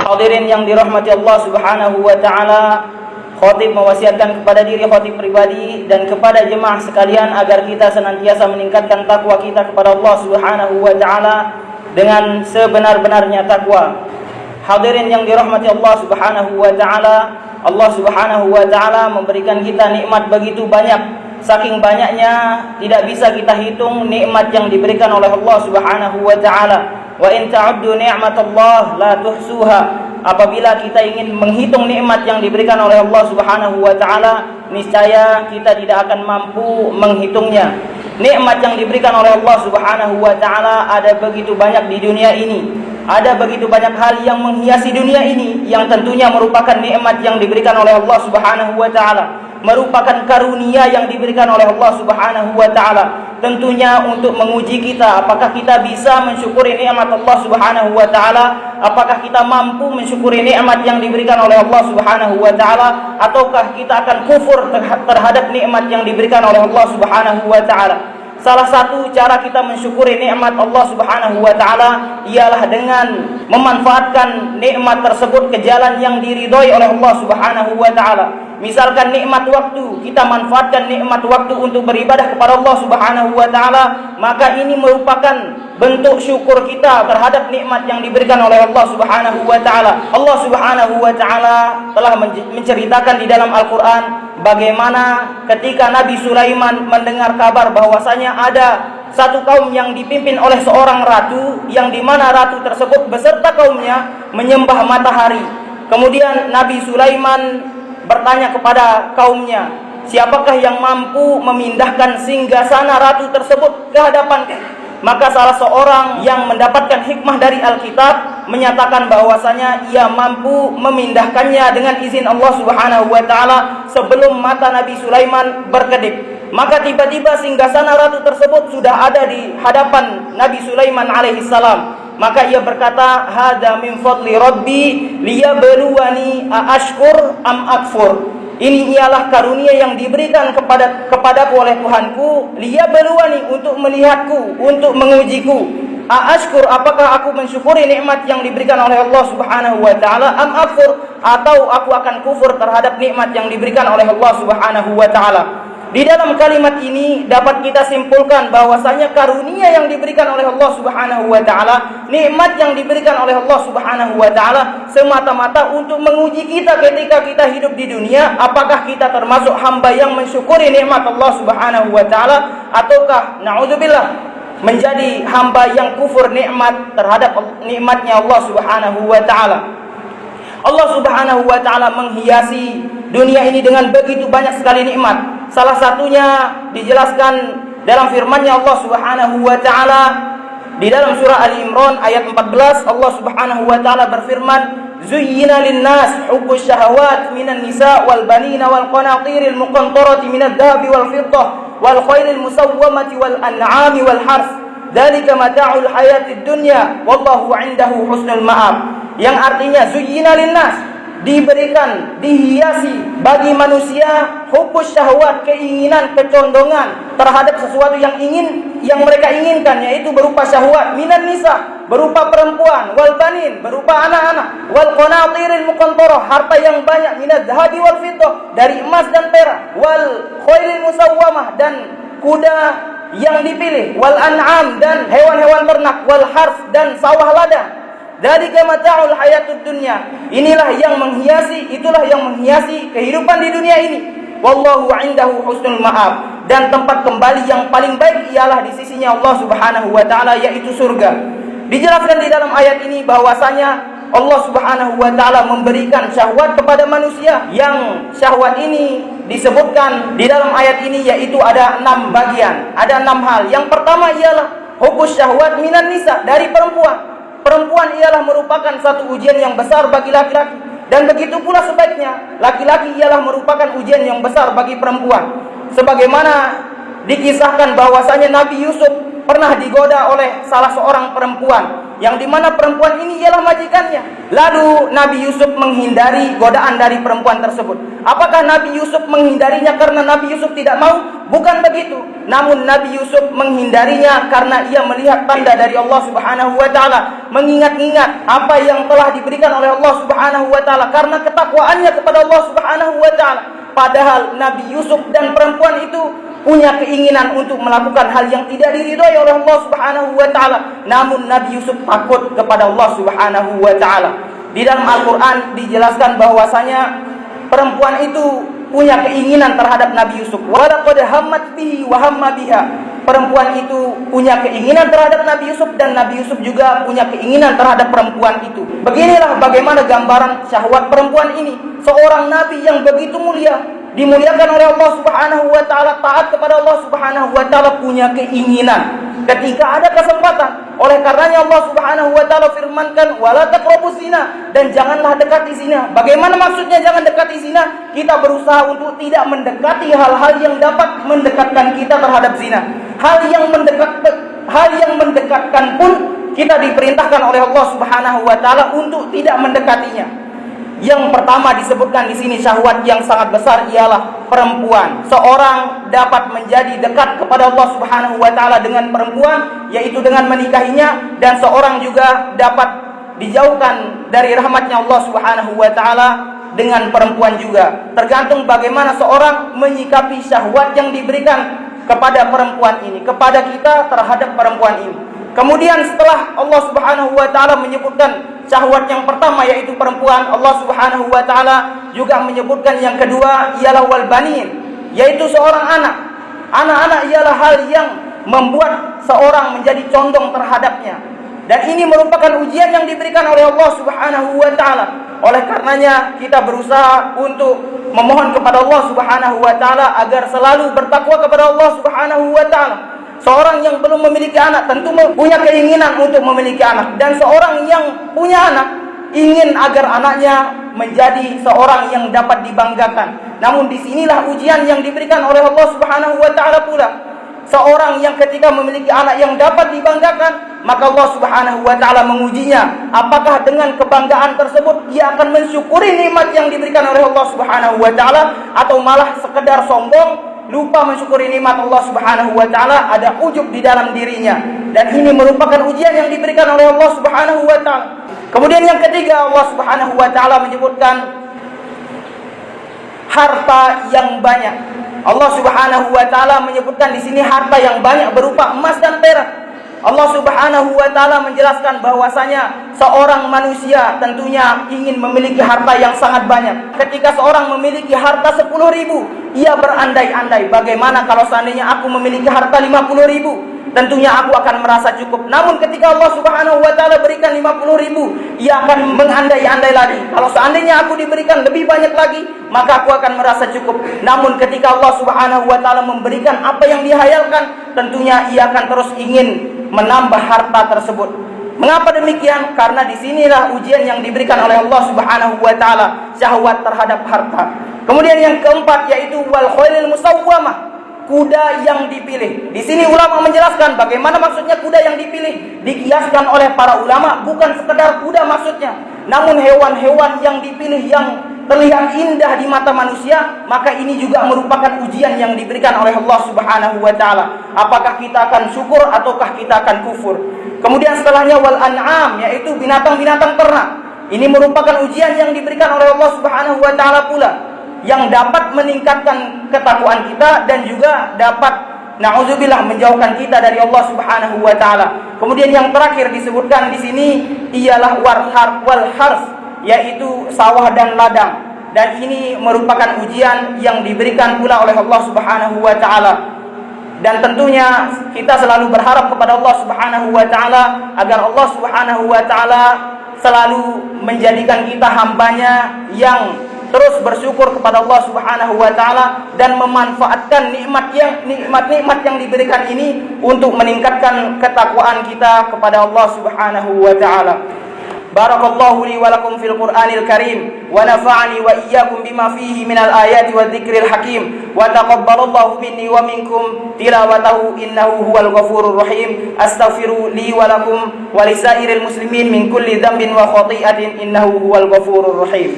Hadirin yang dirahmati Allah Subhanahu wa taala, khatib mewasiatkan kepada diri khatib pribadi dan kepada jemaah sekalian agar kita senantiasa meningkatkan takwa kita kepada Allah Subhanahu wa taala dengan sebenar-benarnya takwa. Hadirin yang dirahmati Allah Subhanahu wa taala, Allah Subhanahu wa taala memberikan kita nikmat begitu banyak. Saking banyaknya tidak bisa kita hitung nikmat yang diberikan oleh Allah Subhanahu wa taala. Wa in ta'uddu ni'matallah la tuhsuha. Apabila kita ingin menghitung nikmat yang diberikan oleh Allah Subhanahu wa taala, niscaya kita tidak akan mampu menghitungnya. Nikmat yang diberikan oleh Allah Subhanahu wa taala ada begitu banyak di dunia ini. Ada begitu banyak hal yang menghiasi dunia ini yang tentunya merupakan nikmat yang diberikan oleh Allah Subhanahu wa taala, merupakan karunia yang diberikan oleh Allah Subhanahu wa taala. Tentunya untuk menguji kita apakah kita bisa mensyukuri nikmat Allah Subhanahu wa taala, apakah kita mampu mensyukuri nikmat yang diberikan oleh Allah Subhanahu wa taala, ataukah kita akan kufur terhadap nikmat yang diberikan oleh Allah Subhanahu wa taala. Salah satu cara kita mensyukuri nikmat Allah Subhanahu wa taala ialah dengan memanfaatkan nikmat tersebut ke jalan yang diridhoi oleh Allah Subhanahu wa taala. Misalkan nikmat waktu, kita manfaatkan nikmat waktu untuk beribadah kepada Allah Subhanahu wa taala, maka ini merupakan bentuk syukur kita terhadap nikmat yang diberikan oleh Allah Subhanahu wa taala. Allah Subhanahu wa taala telah menceritakan di dalam Al-Qur'an bagaimana ketika Nabi Sulaiman mendengar kabar bahwasanya ada satu kaum yang dipimpin oleh seorang ratu, yang dimana ratu tersebut beserta kaumnya menyembah matahari. Kemudian Nabi Sulaiman bertanya kepada kaumnya, siapakah yang mampu memindahkan singgasana ratu tersebut ke hadapanku? Maka salah seorang yang mendapatkan hikmah dari Alkitab menyatakan bahwasanya ia mampu memindahkannya dengan izin Allah Subhanahu wa taala sebelum mata Nabi Sulaiman berkedip. Maka tiba-tiba singgasana ratu tersebut sudah ada di hadapan Nabi Sulaiman alaihi salam. Maka ia berkata, "Hada min fadli Rabbi liyabluwani aashkur am akfur." Ini ialah karunia yang diberikan kepadaku oleh Tuhanku, liyabluwani, untuk melihatku, untuk mengujiku. Aashkur, apakah aku mensyukuri nikmat yang diberikan oleh Allah Subhanahu wa taala, am akfur, atau aku akan kufur terhadap nikmat yang diberikan oleh Allah Subhanahu wa taala. Di dalam kalimat ini dapat kita simpulkan bahwasanya karunia yang diberikan oleh Allah Subhanahu wa taala, nikmat yang diberikan oleh Allah Subhanahu wa taala semata-mata untuk menguji kita ketika kita hidup di dunia, apakah kita termasuk hamba yang mensyukuri nikmat Allah Subhanahu wa taala ataukah naudzubillah menjadi hamba yang kufur nikmat terhadap nikmatnya Allah Subhanahu wa taala. Allah Subhanahu wa taala menghiasi dunia ini dengan begitu banyak sekali nikmat. Salah satunya dijelaskan dalam firman-Nya Allah Subhanahu wa taala di dalam surah Ali Imran ayat 14. Allah Subhanahu wa taala berfirman, "Zuyyina lin-nas hubbus syahawat minan nisa wal banina wal qanatiril muqantarati minadh dhahabi wal fiddah wal khailil musawwamati wal an'ami wal hars. Dzalika mata'ul hayatid dunya wallahu 'indahu husnul ma'ab." Yang artinya zuyyina lin-nas, diberikan, dihiasi bagi manusia hubbus syahwat, keinginan, kecondongan terhadap sesuatu yang mereka inginkan, yaitu berupa syahwat, minan nisa, berupa perempuan, wal banin, berupa anak-anak, wal qanatiril muqantarah, harta yang banyak, minadh dhahabi wal fiddah, dari emas dan perak, wal khailil musawwamah, dan kuda yang dipilih, wal an'am, dan hewan-hewan ternak, wal hars, dan sawah ladang. Dzalika mata'ul hayatud dunya. Inilah yang menghiasi, itulah yang menghiasi kehidupan di dunia ini. Wallahu 'indahu husnul ma'ab, dan tempat kembali yang paling baik ialah di sisinya Allah Subhanahu wa taala, yaitu surga. Dijelaskan di dalam ayat ini bahwasanya Allah Subhanahu wa taala memberikan syahwat kepada manusia, yang syahwat ini disebutkan di dalam ayat ini yaitu ada 6 bagian, ada 6 hal. Yang pertama ialah hubbus syahwat minan nisa, dari perempuan. Perempuan ialah merupakan satu ujian yang besar bagi laki-laki, dan begitu pula sebaliknya, laki-laki ialah merupakan ujian yang besar bagi perempuan. Sebagaimana dikisahkan bahwasanya Nabi Yusuf pernah digoda oleh salah seorang perempuan. yang dimana perempuan ini ialah majikannya. Lalu Nabi Yusuf menghindari godaan dari perempuan tersebut. Apakah Nabi Yusuf menghindarinya karena Nabi Yusuf tidak mau? Bukan begitu. Namun Nabi Yusuf menghindarinya karena ia melihat tanda dari Allah Subhanahu wa taala, mengingat-ingat apa yang telah diberikan oleh Allah Subhanahu wa taala karena ketakwaannya kepada Allah Subhanahu wa taala. Padahal Nabi Yusuf dan perempuan itu punya keinginan untuk melakukan hal yang tidak diridhoi oleh Allah Subhanahu wa taala. Namun Nabi Yusuf takut kepada Allah Subhanahu wa taala. Di dalam Al-Qur'an dijelaskan bahwasanya perempuan itu punya keinginan terhadap Nabi Yusuf. Walaqad hammat bihi wa hamma biha. Perempuan itu punya keinginan terhadap Nabi Yusuf dan Nabi Yusuf juga punya keinginan terhadap perempuan itu. Beginilah bagaimana gambaran syahwat perempuan ini. Seorang nabi yang begitu mulia, dimuliakan oleh Allah Subhanahu wa taala, taat kepada Allah Subhanahu wa taala, punya keinginan ketika ada kesempatan. Oleh karenanya Allah Subhanahu wa taala firmankan wala taqrabuz zina, dan janganlah dekati zina. Bagaimana maksudnya jangan dekati zina? Kita berusaha untuk tidak mendekati hal-hal yang dapat mendekatkan kita terhadap zina. Hal yang mendekatkan pun kita diperintahkan oleh Allah Subhanahu wa taala untuk tidak mendekatinya. Yang pertama disebutkan di sini syahwat yang sangat besar ialah perempuan. Seorang dapat menjadi dekat kepada Allah Subhanahu wa taala dengan perempuan, yaitu dengan menikahinya, dan seorang juga dapat dijauhkan dari rahmatnya Allah Subhanahu wa taala dengan perempuan juga. Tergantung bagaimana seorang menyikapi syahwat yang diberikan kepada perempuan ini, kepada kita terhadap perempuan ini. Kemudian setelah Allah Subhanahu wa taala menyebutkan syahwat yang pertama yaitu perempuan, Allah Subhanahu wa taala juga menyebutkan yang kedua ialah wal banin, yaitu seorang anak. Anak-anak ialah hal yang membuat seorang menjadi condong terhadapnya. Dan ini merupakan ujian yang diberikan oleh Allah Subhanahu wa taala. Oleh karenanya kita berusaha untuk memohon kepada Allah Subhanahu wa taala agar selalu bertakwa kepada Allah Subhanahu wa taala. Seorang yang belum memiliki anak tentu punya keinginan untuk memiliki anak, dan seorang yang punya anak ingin agar anaknya menjadi seorang yang dapat dibanggakan. Namun disinilah ujian yang diberikan oleh Allah Subhanahu wa taala pula. Seorang yang ketika memiliki anak yang dapat dibanggakan, maka Allah Subhanahu wa taala mengujinya. Apakah dengan kebanggaan tersebut ia akan mensyukuri nikmat yang diberikan oleh Allah Subhanahu wa taala, atau malah sekedar sombong, lupa mensyukuri nikmat Allah Subhanahu wa taala, ada ujub di dalam dirinya. Dan ini merupakan ujian yang diberikan oleh Allah Subhanahu wa taala. Kemudian yang ketiga, Allah Subhanahu wa taala menyebutkan harta yang banyak. Allah Subhanahu wa taala menyebutkan di sini harta yang banyak berupa emas dan perak. Allah Subhanahu wa taala menjelaskan bahwasanya seorang manusia tentunya ingin memiliki harta yang sangat banyak. Ketika seorang memiliki harta 10.000, ia berandai-andai, bagaimana kalau seandainya aku memiliki harta 50.000? Tentunya aku akan merasa cukup. Namun ketika Allah Subhanahu wa taala berikan 50.000, ia akan mengandai-andai lagi. Kalau seandainya aku diberikan lebih banyak lagi, maka aku akan merasa cukup. Namun ketika Allah Subhanahu wa taala memberikan apa yang dihayalkan, tentunya ia akan terus ingin menambah harta tersebut. Mengapa demikian? Karena disinilah ujian yang diberikan oleh Allah Subhanahu wa taala, syahwat terhadap harta. Kemudian yang keempat yaitu wal khailil musawwamah, kuda yang dipilih. Di sini ulama menjelaskan bagaimana maksudnya kuda yang dipilih. Dikiaskan oleh para ulama bukan sekedar kuda maksudnya, namun hewan-hewan yang dipilih yang terlihat indah di mata manusia. Maka ini juga merupakan ujian yang diberikan oleh Allah Subhanahu wa taala. Apakah kita akan syukur ataukah kita akan kufur? Kemudian setelahnya wal an'am, yaitu binatang-binatang ternak. Ini merupakan ujian yang diberikan oleh Allah Subhanahu wa taala pula, yang dapat meningkatkan ketakwaan kita dan juga dapat na'udzubillah menjauhkan kita dari Allah Subhanahu wa taala. Kemudian yang terakhir disebutkan di sini ialah wal hars, yaitu sawah dan ladang. Dan ini merupakan ujian yang diberikan pula oleh Allah Subhanahu wa taala. Dan tentunya kita selalu berharap kepada Allah Subhanahu wa taala agar Allah Subhanahu wa taala selalu menjadikan kita hambanya yang terus bersyukur kepada Allah Subhanahu wa taala dan memanfaatkan nikmat-nikmat yang diberikan ini untuk meningkatkan ketakwaan kita kepada Allah Subhanahu wa taala. Barakallahu li wa lakum fil Qur'anil Karim wa nafa'ani wa iyyakum bima fihi minal ayati wa dzikril hakim wa taqabbalallahu minni wa minkum tilawatahu innahu huwal ghafurur rahim. Astaghfiru li wa lakum wa lisairil muslimin min kulli dhanbin wa khati'atin innahu huwal ghafurur rahim.